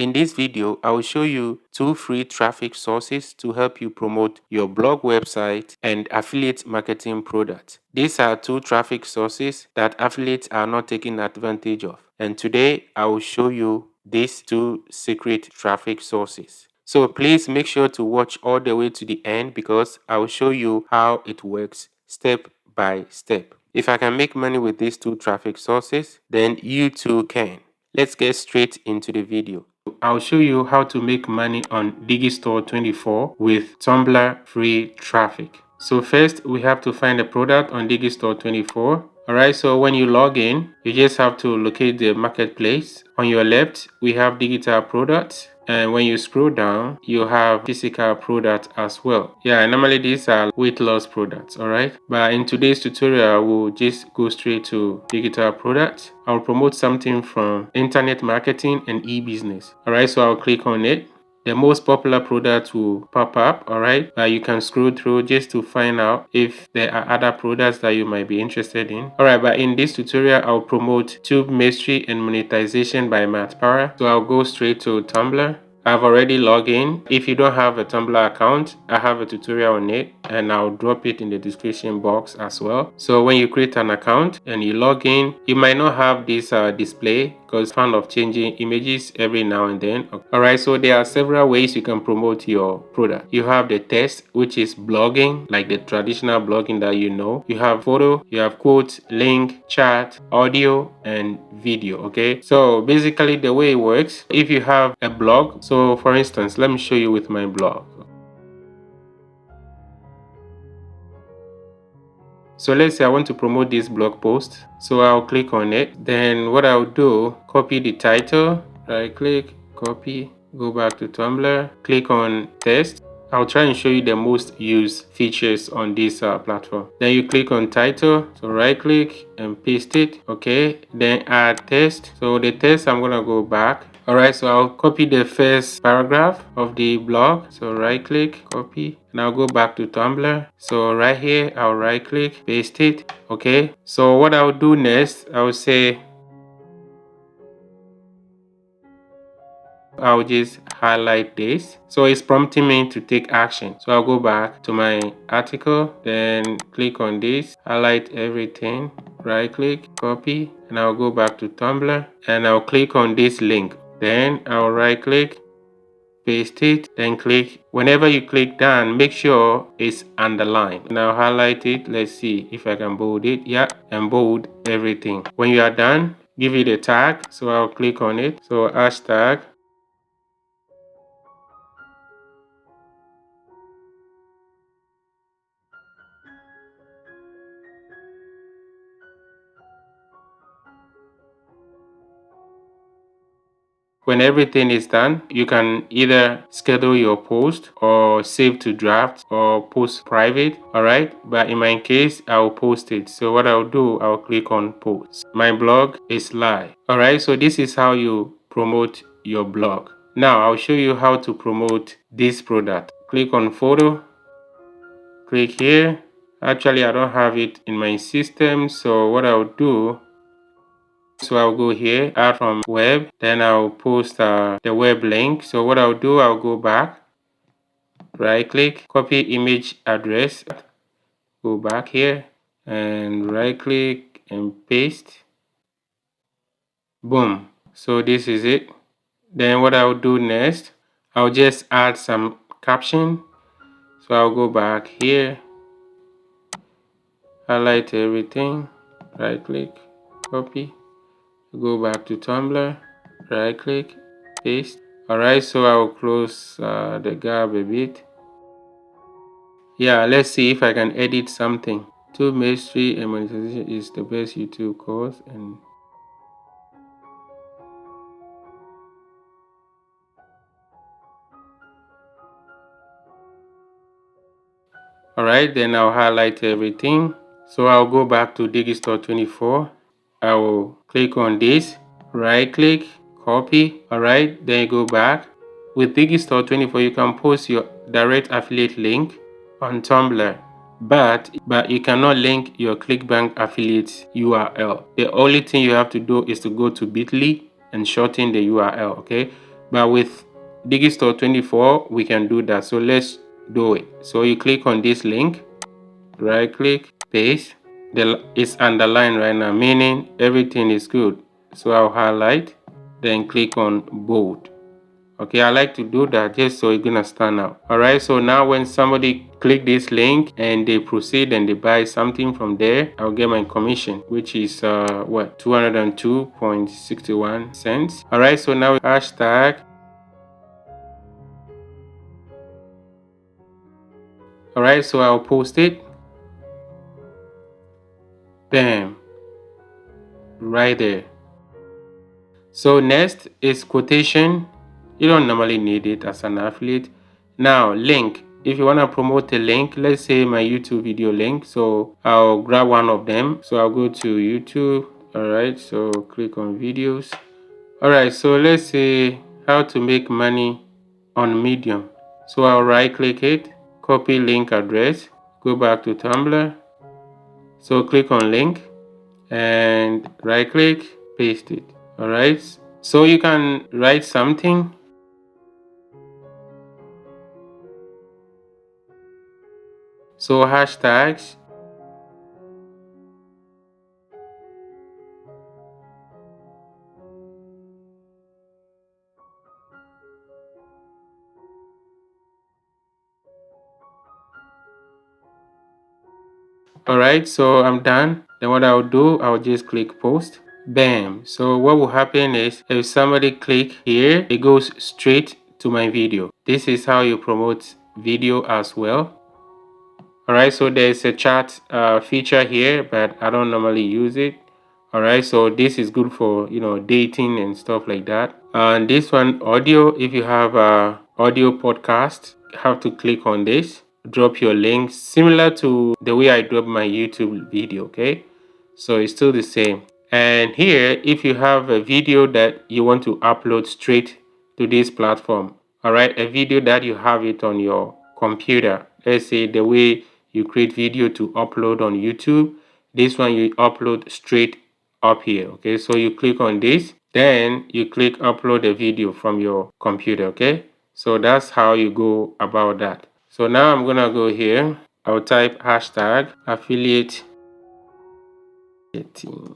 In this video, I will show you 2 free traffic sources to help you promote your blog website and affiliate marketing products. These are 2 traffic sources that affiliates are not taking advantage of. And today, I will show you these 2 secret traffic sources. So please make sure to watch all the way to the end because I will show you how it works step by step. If I can make money with these 2 traffic sources, then you too can. Let's get straight into the video. I'll show you how to make money on Digistore24 with Tumblr free traffic. So first, we have to find a product on Digistore24. Alright, so when you log in, you just have to locate the marketplace. On your left, we have digital products. And when you scroll down, you have physical products as well. Yeah, normally these are weight loss products, alright? But in today's tutorial, we'll just go straight to digital products. I'll promote something from internet marketing and e-business. Alright, so I'll click on it. The most popular products will pop up, alright? You can scroll through just to find out if there are other products that you might be interested in. Alright, but in this tutorial, I'll promote Tube Mystery and Monetization by Matt Para. So I'll go straight to Tumblr. I've already logged in. If you don't have a Tumblr account, I have a tutorial on it and I'll drop it in the description box as well. So when you create an account and you log in, you might not have this display because I'm fan of changing images every now and then. Alright, so there are several ways you can promote your product. You have the text, which is blogging, like the traditional blogging that you know. You have photo, you have quote, link, chat, audio, and video. Okay, so basically the way it works, if you have a blog, so for instance, let me show you with my blog. So let's say I want to promote this blog post. So I'll click on it. Then what I'll do, copy the title, right click, copy, go back to Tumblr, click on text. I'll try and show you the most used features on this platform. Then you click on title, so right click and paste it. Okay, then add text. So the text, I'm gonna go back. Alright, so I'll copy the first paragraph of the blog. So right click, copy, and I'll go back to Tumblr. So right here, I'll right click, paste it. Okay, so what I'll do next, I'll say, I'll just highlight this. So it's prompting me to take action. So I'll go back to my article, then click on this, highlight everything, right click, copy, and I'll go back to Tumblr and I'll click on this link. Then I'll right click, paste it, then click. Whenever you click done, make sure it's underlined. Now highlight it. Let's see if I can bold it. Yeah, and bold everything. When you are done, give it a tag. So I'll click on it. So hashtag. When everything is done, you can either schedule your post or save to draft or post private, alright? But in my case, I'll post it. So what I'll do, I'll click on post. My blog is live. Alright, so this is how you promote your blog. Now I'll show you how to promote this product. Click on photo, click here. Actually, I don't have it in my system, so what I'll do, so I'll go here, add from web, then I'll post the web link. So what I'll do, I'll go back, right click, copy image address, go back here and right click and paste. Boom. So this is it. Then what I'll do next, I'll just add some caption. So I'll go back here, highlight everything, right click, copy, go back to Tumblr, right click, paste. Alright, so I'll close the gap a bit. Yeah, let's see if I can edit something. Tube Mystery and Monetization is the best YouTube course. And alright, then I'll highlight everything. So I'll go back to Digistore24. I will click on this, right click, copy. Alright, then you go back. With Digistore24, you can post your direct affiliate link on Tumblr, but you cannot link your ClickBank affiliate URL. The only thing you have to do is to go to bit.ly and shorten the URL. Okay, but with Digistore 24 we can do that. So let's do it. So you click on this link, right click, paste. It's underlined right now, meaning everything is good. So I'll highlight, then click on bold. Okay, I like to do that just so it's gonna stand out. All right, so now when somebody click this link and they proceed and they buy something from there, I'll get my commission, which is what, 202.61 cents. All right, so now hashtag. All right, so I'll post it. Bam, right there. So next is quotation. You don't normally need it as an affiliate. Now link, if you want to promote a link, let's say my YouTube video link, so I'll grab one of them. So I'll go to YouTube. All right, so click on videos. All right, so let's say how to make money on Medium. So I'll right click it, copy link address, go back to Tumblr. So click on link and right click, paste it. All right, so you can write something. So hashtags. All right, so I'm done. Then what I'll do, I'll just click post. Bam. So what will happen is if somebody click here, it goes straight to my video. This is how you promote video as well. All right, so there's a chat feature here, but I don't normally use it. All right, so this is good for, you know, dating and stuff like that. And this one, audio, if you have a audio podcast, you have to click on this, drop your link, similar to the way I drop my YouTube video. Okay, so it's still the same. And here, if you have a video that you want to upload straight to this platform, all right, a video that you have it on your computer, let's say the way you create video to upload on YouTube, this one you upload straight up here. Okay, so you click on this, then you click upload a video from your computer. Okay, so that's how you go about that. So now I'm gonna go here, I'll type hashtag affiliate team.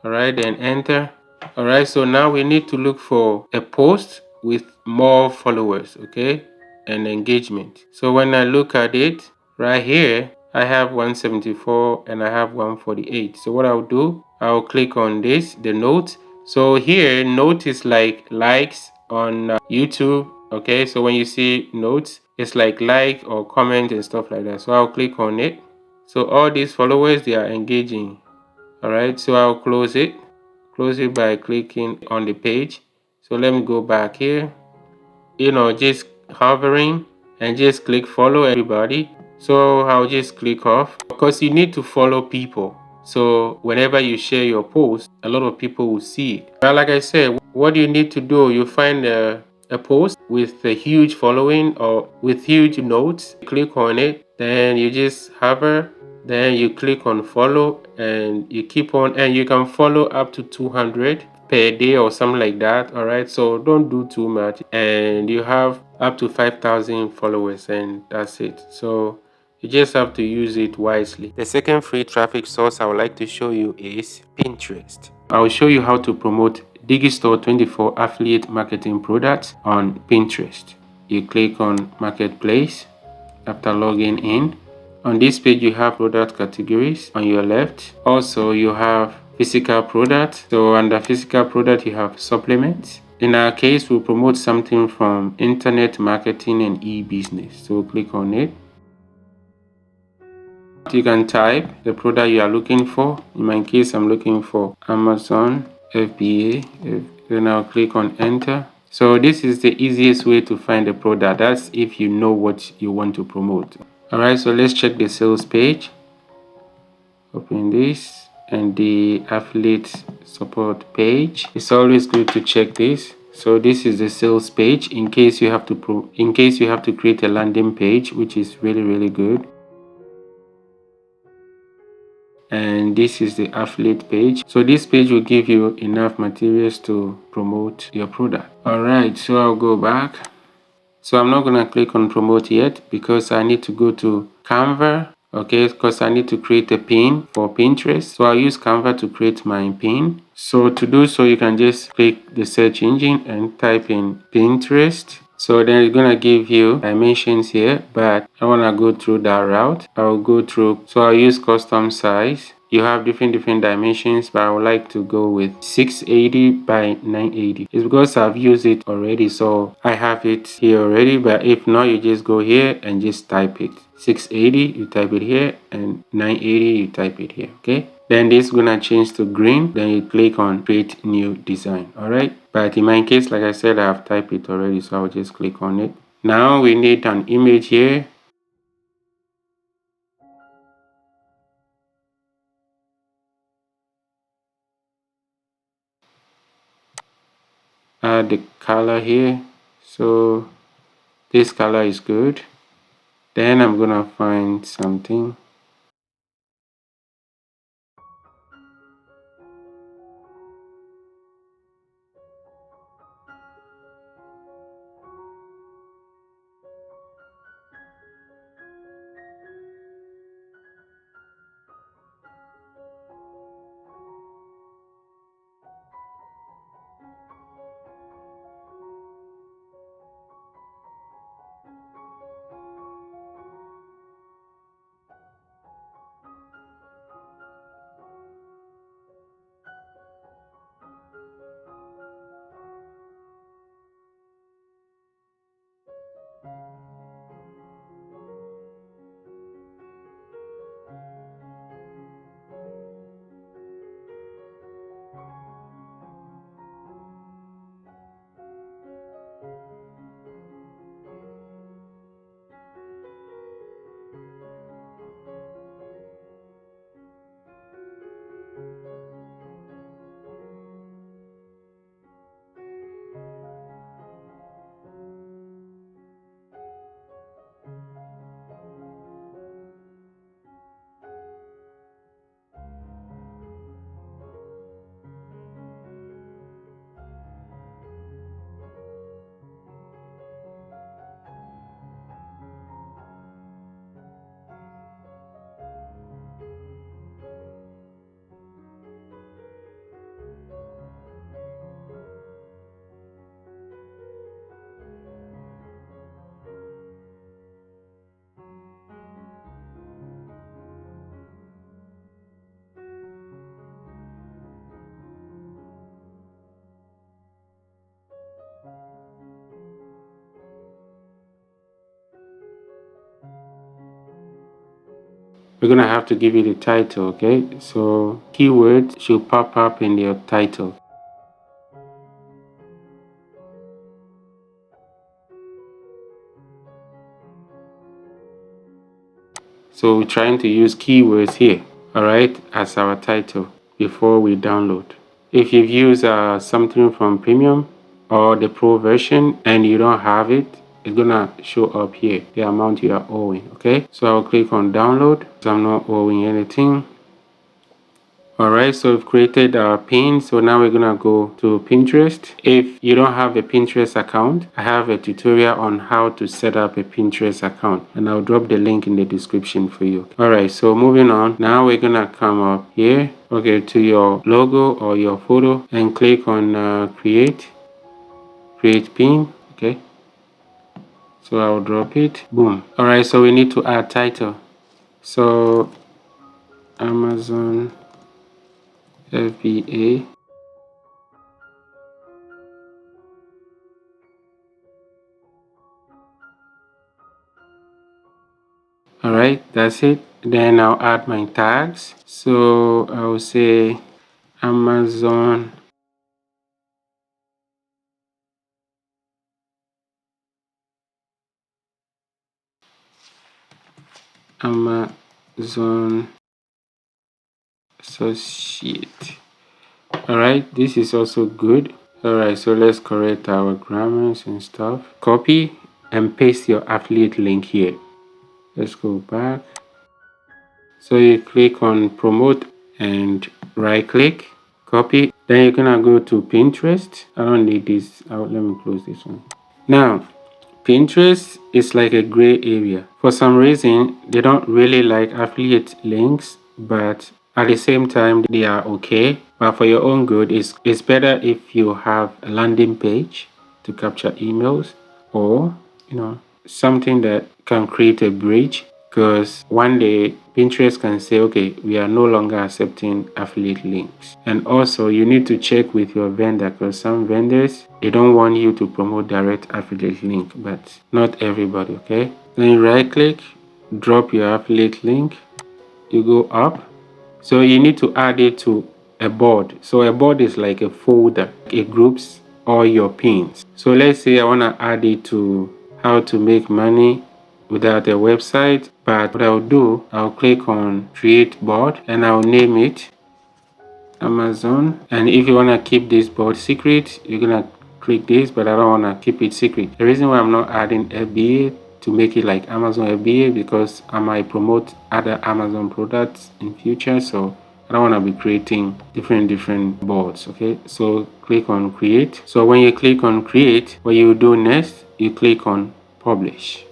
All right, then enter. All right, so now we need to look for a post with more followers, okay, and engagement. So when I look at it right here, I have 174 and I have 148. So what I'll do, I'll click on this, the note. So here, note is like likes on YouTube. Okay, so when you see notes, it's like or comment and stuff like that. So I'll click on it. So all these followers, they are engaging. All right, so I'll close it by clicking on the page. So let me go back here, you know, just hovering and just click follow everybody. So I'll just click off because you need to follow people. So whenever you share your post, a lot of people will see it. But like I said, what you need to do, you find a post with a huge following or with huge notes, click on it, then you just hover, then you click on follow and you keep on, and you can follow up to 200 per day or something like that. All right, so don't do too much, and you have up to 5,000 followers, and that's it. So you just have to use it wisely. The second free traffic source I would like to show you is Pinterest. I will show you how to promote Digistore 24 affiliate marketing products on Pinterest. You click on Marketplace after logging in. On this page, you have product categories on your left. Also, you have physical product. So under physical product, you have supplements. In our case, we'll promote something from internet marketing and e-business. So click on it. You can type the product you are looking for. In my case, I'm looking for Amazon FBA. Then I'll click on enter. So this is the easiest way to find a product. That's if you know what you want to promote. All right, so let's check the sales page. Open this and the affiliate support page. It's always good to check this. So this is the sales page in case you have to create a landing page, which is really good. and this is the affiliate page. So this page will give you enough materials to promote your product. All right, so I'll go back. So I'm not going to click on promote yet because I need to go to Canva. Okay, because I need to create a pin for Pinterest. So I'll use Canva to create my pin. So to do so, you can just click the search engine and type in Pinterest. So then it's gonna give you dimensions here, but I wanna go through that route. I'll go through, so I'll use custom size. You have different dimensions, but I would like to go with 680 by 980. It's because I've used it already, so I have it here already. But if not, you just go here and just type it. 680, you type it here, and 980, you type it here. Okay, then this is gonna change to green. Then you click on create new design. All right, but in my case, like I said, I have typed it already, so I'll just click on it. Now we need an image here. Add the color here. So this color is good. Then I'm gonna find something. We're gonna have to give it a title, okay? So keywords should pop up in your title. So we're trying to use keywords here, all right, as our title before we download. If you've used something from Premium or the Pro version and you don't have it, it's gonna show up here, the amount you are owing, okay? So I'll click on download, so I'm not owing anything. All right, so we've created our pin. So now we're gonna go to Pinterest. If you don't have a Pinterest account, I have a tutorial on how to set up a Pinterest account, and I'll drop the link in the description for you. All right, so moving on. Now we're gonna come up here, okay, to your logo or your photo, and click on create pin. Okay, so I'll drop it. Boom. All right, so we need to add title. So Amazon FBA. All right, that's it. Then I'll add my tags. So I'll say Amazon Amazon associate. All right, this is also good. All right, so let's correct our grammars and stuff. Copy and paste your affiliate link here. Let's go back. So you click on promote and right click, copy. Then you're gonna go to Pinterest. I don't need this. Let me close this one. Now, Pinterest is like a gray area. For some reason, they don't really like affiliate links, but at the same time, they are okay. But for your own good, it's better if you have a landing page to capture emails, or something that can create a bridge, because one day Pinterest can say, okay, we are no longer accepting affiliate links. And also you need to check with your vendor, because some vendors, they don't want you to promote direct affiliate link, but not everybody. Okay, then you right click, drop your affiliate link, you go up. So you need to add it to a board. So a board is like a folder. It groups all your pins. So let's say I want to add it to how to make money without a website. But what I'll do, I'll click on create board and I'll name it Amazon. And if you want to keep this board secret, you're going to click this, but I don't want to keep it secret. The reason why I'm not adding FBA to make it like Amazon FBA, because I might promote other Amazon products in future, so I don't want to be creating different boards. Okay, so click on create. So when you click on create, what you do next, you click on publish.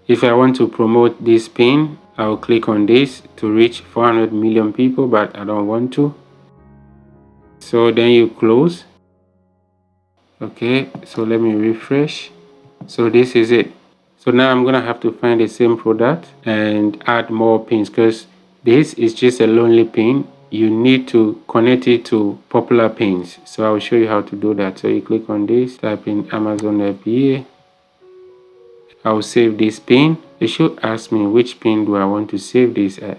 If I want to promote this pin, I'll click on this to reach 400 million people, but I don't want to. So then you close. Okay, so let me refresh. So this is it. So now I'm gonna have to find the same product and add more pins, because this is just a lonely pin. You need to connect it to popular pins. So I'll show you how to do that. So you click on this, type in Amazon FBA. I'll save this pin. It should ask me which pin do I want to save this at.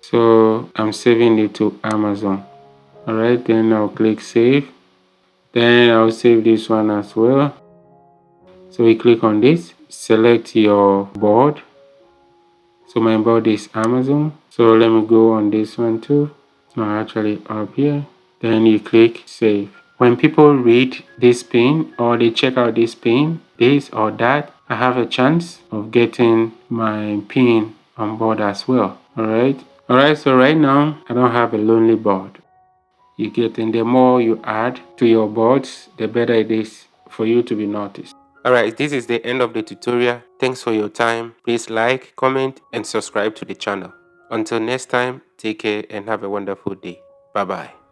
So I'm saving it to Amazon. Alright, then I'll click save. Then I'll save this one as well. So we click on this, select your board. So my board is Amazon. So let me go on this one too. Actually up here. Then you click save. When people read this pin or they check out this pin, this or that, I have a chance of getting my pin on board as well. Alright, so right now I don't have a lonely board. You get, and the more you add to your boards, the better it is for you to be noticed. Alright, this is the end of the tutorial. Thanks for your time. Please like, comment, and subscribe to the channel. Until next time, take care and have a wonderful day. Bye bye.